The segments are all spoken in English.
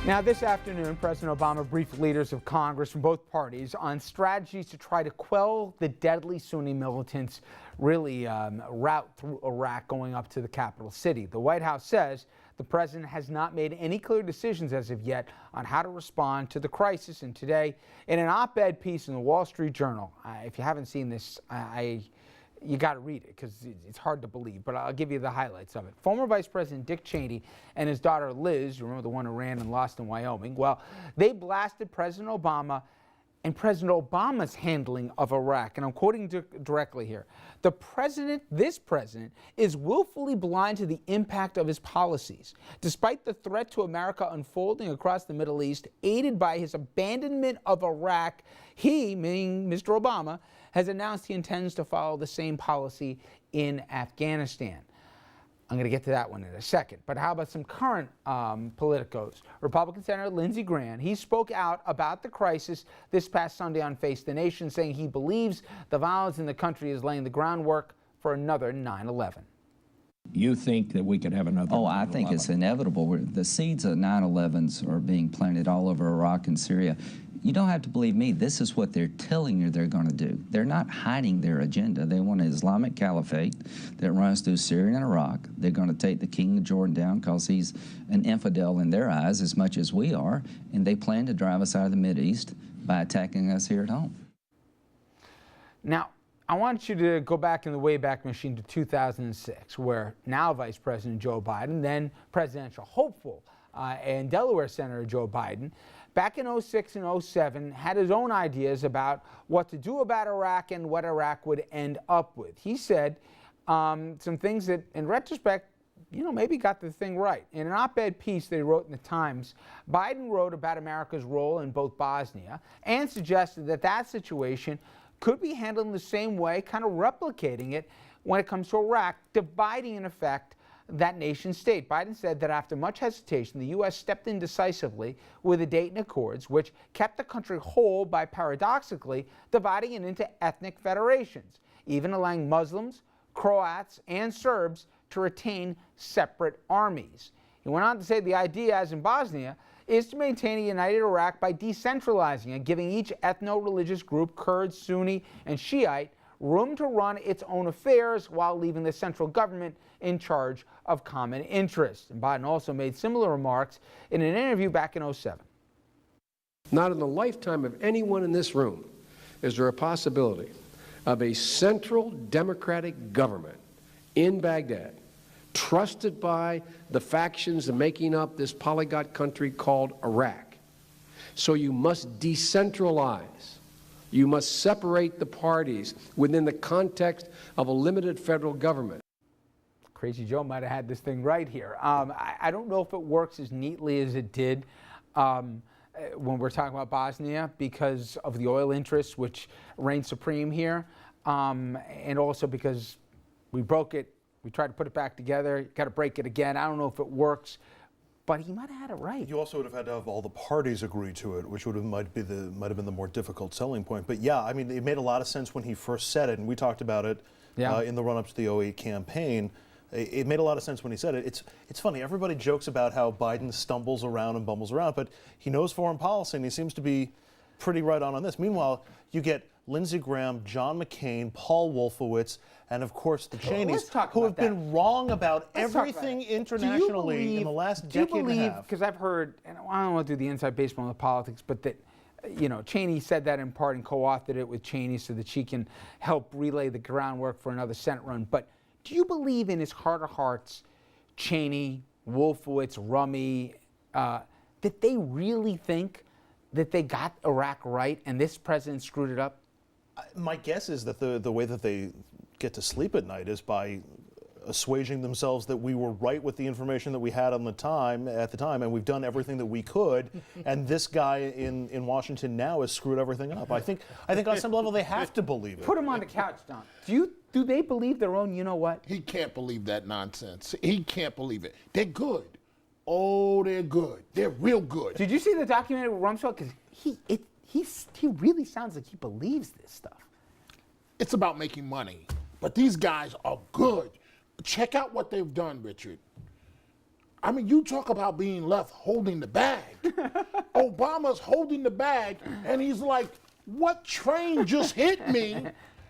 Now, this afternoon, President Obama briefed leaders of Congress from both parties on strategies to try to quell the deadly Sunni militants' route through Iraq going up to the capital city. The White House says the president has not made any clear decisions as of yet on how to respond to the crisis. And today, in an op-ed piece in the Wall Street Journal, if you haven't seen this, you got to read it because it's hard to believe, but I'll give you the highlights of it. Former Vice President Dick Cheney and his daughter Liz, you remember the one who ran and lost in Wyoming, well, they blasted President Obama and President Obama's handling of Iraq. And I'm quoting directly here. This president is willfully blind to the impact of his policies. Despite the threat to America unfolding across the Middle East, aided by his abandonment of Iraq, he, meaning Mr. Obama, has announced he intends to follow the same policy in Afghanistan. I'm going to get to that one in a second. But how about some current politicos? Republican Senator Lindsey Graham, he spoke out about the crisis this past Sunday on Face the Nation, saying he believes the violence in the country is laying the groundwork for another 9/11. You think that we could have another 9/11? Oh, I think it's inevitable. The seeds of 9/11s are being planted all over Iraq and Syria. You don't have to believe me. This is what they're telling you they're going to do. They're not hiding their agenda. They want an Islamic caliphate that runs through Syria and Iraq. They're going to take the king of Jordan down because he's an infidel in their eyes as much as we are, and they plan to drive us out of the Mideast by attacking us here at home. Now, I want you to go back in the Wayback Machine to 2006, where now Vice President Joe Biden, then presidential hopeful, and Delaware Senator Joe Biden, back in 06 and 07, had his own ideas about what to do about Iraq and what Iraq would end up with. He said some things that, in retrospect, maybe got the thing right. In an op-ed piece they wrote in the Times, Biden wrote about America's role in both Bosnia and suggested that that situation could be handled in the same way, kind of replicating it when it comes to Iraq, dividing in effect that nation state. Biden said that after much hesitation, the U.S. stepped in decisively with the Dayton Accords, which kept the country whole by paradoxically dividing it into ethnic federations, even allowing Muslims, Croats, and Serbs to retain separate armies. He went on to say the idea, as in Bosnia, is to maintain a united Iraq by decentralizing and giving each ethno-religious group, Kurd, Sunni, and Shiite, room to run its own affairs while leaving the central government in charge of common interests. And Biden also made similar remarks in an interview back in 07. Not in the lifetime of anyone in this room is there a possibility of a central democratic government in Baghdad, trusted by the factions making up this polyglot country called Iraq. So you must decentralize. You must separate the parties within the context of a limited federal government. Crazy Joe might have had this thing right here. I don't know if it works as neatly as it did when we're talking about Bosnia because of the oil interests which reign supreme here, and also because we broke it, we tried to put it back together, got to break it again. I don't know if it works, but he might have had it right. You also would have had to have all the parties agree to it, which might have been the more difficult selling point. But yeah, I mean, it made a lot of sense when he first said it, and we talked about it in the run-up to the 08 campaign. It made a lot of sense when he said it. It's funny, everybody jokes about how Biden stumbles around and bumbles around, but he knows foreign policy, and he seems to be pretty right on this. Meanwhile, you get Lindsey Graham, John McCain, Paul Wolfowitz, and of course the Cheneys, who have been wrong about everything internationally in the last decade and a half. Because I've heard, and I don't want to do the inside baseball on the politics, but that, Cheney said that in part and co-authored it with Cheney so that she can help relay the groundwork for another Senate run. But do you believe in his heart of hearts, Cheney, Wolfowitz, Rummy, that they really think that they got Iraq right and this president screwed it up? My guess is that the way that they get to sleep at night is by assuaging themselves that we were right with the information that we had at the time, and we've done everything that we could, and this guy in Washington now has screwed everything up. I think on some level they have to believe it. Put him on the couch, Don. Do they believe their own, you know what? He can't believe that nonsense. He can't believe it. They're good. Oh, they're good. They're real good. Did you see the documentary with Rumsfeld? Because he really sounds like he believes this stuff. It's about making money. But these guys are good. Check out what they've done, Richard. I mean, you talk about being left holding the bag. Obama's holding the bag, and he's like, what train just hit me?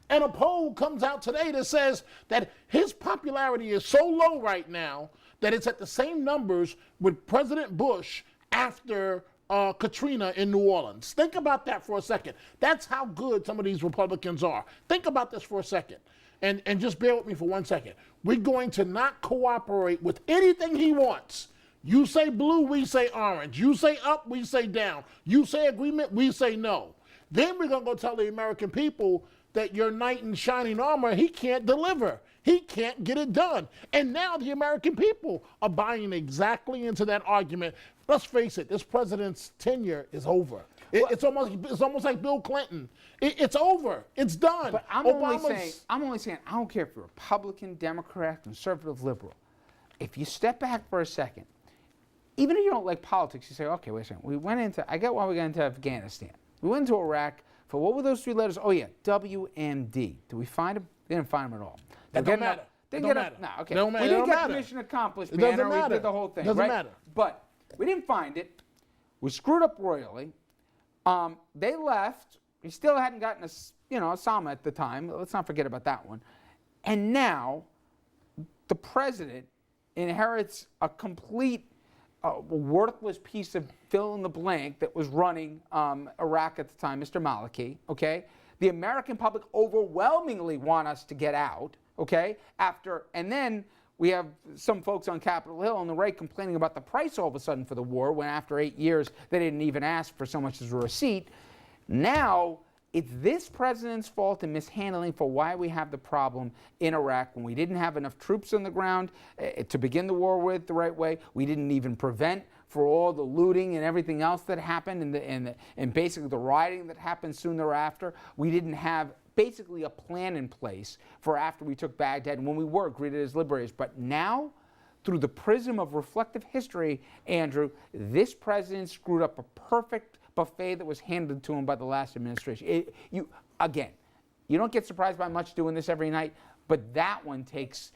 And a poll comes out today that says that his popularity is so low right now that it's at the same numbers with President Bush after Katrina in New Orleans. Think about that for a second. That's how good some of these Republicans are. Think about this for a second. And just bear with me for 1 second. We're going to not cooperate with anything he wants. You say blue, we say orange. You say up, we say down. You say agreement, we say no. Then we're going to go tell the American people that your knight in shining armor, he can't deliver. He can't get it done. And now the American people are buying exactly into that argument. Let's face it, this president's tenure is over. It's almost like Bill Clinton. It's over. It's done. But I'm only saying, I don't care if you're Republican, Democrat, conservative, liberal. If you step back for a second, even if you don't like politics, you say, okay, wait a second. I get why we got into Afghanistan. We went into Iraq for, what were those 3 letters? Oh yeah, WMD. Did we find them? They didn't find them at all. That don't matter. They didn't get no, okay. We didn't get the mission accomplished, man. Doesn't matter. We did the whole thing, Doesn't right? matter. But we didn't find it. We screwed up royally. They left. We still hadn't gotten a Osama at the time. Let's not forget about that one. And now, the president inherits a complete worthless piece of fill in the blank that was running Iraq at the time, Mr. Maliki. Okay, the American public overwhelmingly want us to get out. Okay, and then we have some folks on Capitol Hill on the right complaining about the price all of a sudden for the war, when after 8 years they didn't even ask for so much as a receipt. Now it's this president's fault and mishandling for why we have the problem in Iraq, when we didn't have enough troops on the ground to begin the war with the right way. We didn't even prevent for all the looting and everything else that happened and basically the rioting that happened soon thereafter. We didn't have basically a plan in place for after we took Baghdad and when we were greeted as liberators. But now, through the prism of reflective history, Andrew, this president screwed up a perfect buffet that was handed to him by the last administration. You don't get surprised by much doing this every night, but that one takes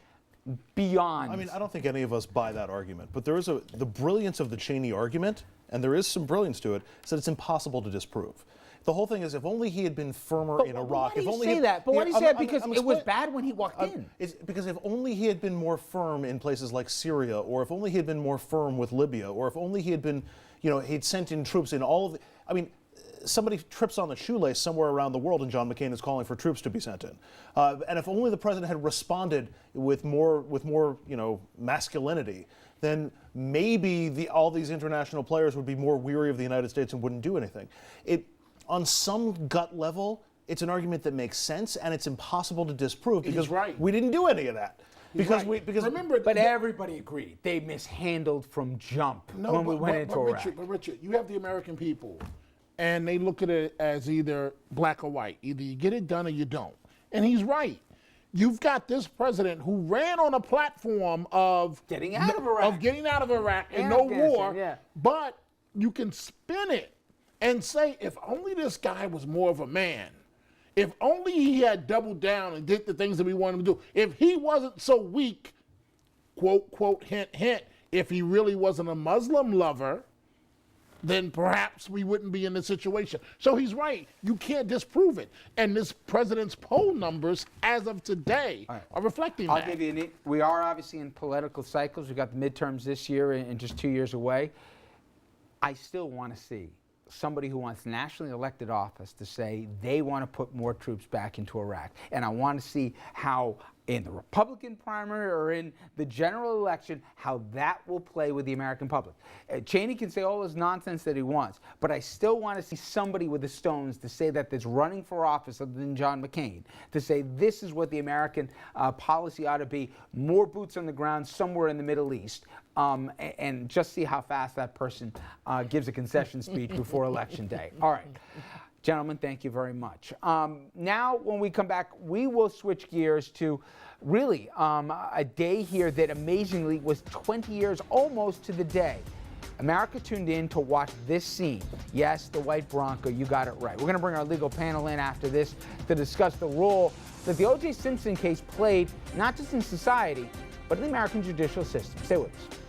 beyond. I mean, I don't think any of us buy that argument, but there is the brilliance of the Cheney argument, and there is some brilliance to it, is that it's impossible to disprove. The whole thing is, if only he had been firmer in Iraq. Why do you say that? But why do you say that? Because it was bad when he walked in. It's because if only he had been more firm in places like Syria, or if only he had been more firm with Libya, or if only he had been, he'd sent in troops in all of the, somebody trips on the shoelace somewhere around the world and John McCain is calling for troops to be sent in. And if only the president had responded with more masculinity, then maybe all these international players would be more weary of the United States and wouldn't do anything. On some gut level, it's an argument that makes sense and it's impossible to disprove because we didn't do any of that. Remember, but everybody agreed they mishandled from jump when we went into Iraq. But Richard, you have the American people, and they look at it as either black or white. Either you get it done or you don't. And he's right. You've got this president who ran on a platform of getting out of Iraq, and no war. Yeah. But you can spin it and say, if only this guy was more of a man. If only he had doubled down and did the things that we wanted him to do. If he wasn't so weak, quote, quote, hint, hint, if he really wasn't a Muslim lover, then perhaps we wouldn't be in this situation. So he's right. You can't disprove it. And this president's poll numbers, as of today, are reflecting that. I'll give you we are obviously in political cycles. We've got the midterms this year and just 2 years away. I still want to see somebody who wants nationally elected office to say they want to put more troops back into Iraq. And I want to see how in the Republican primary or in the general election, how that will play with the American public. Cheney can say all this nonsense that he wants, but I still want to see somebody with the stones to say that that's running for office other than John McCain, to say this is what the American policy ought to be, more boots on the ground somewhere in the Middle East, and just see how fast that person gives a concession speech before Election Day. All right. Gentlemen, thank you very much. Now, when we come back, we will switch gears to really a day here that amazingly was 20 years almost to the day. America tuned in to watch this scene. Yes, the white Bronco, you got it right. We're going to bring our legal panel in after this to discuss the role that the O.J. Simpson case played, not just in society, but in the American judicial system. Stay with us.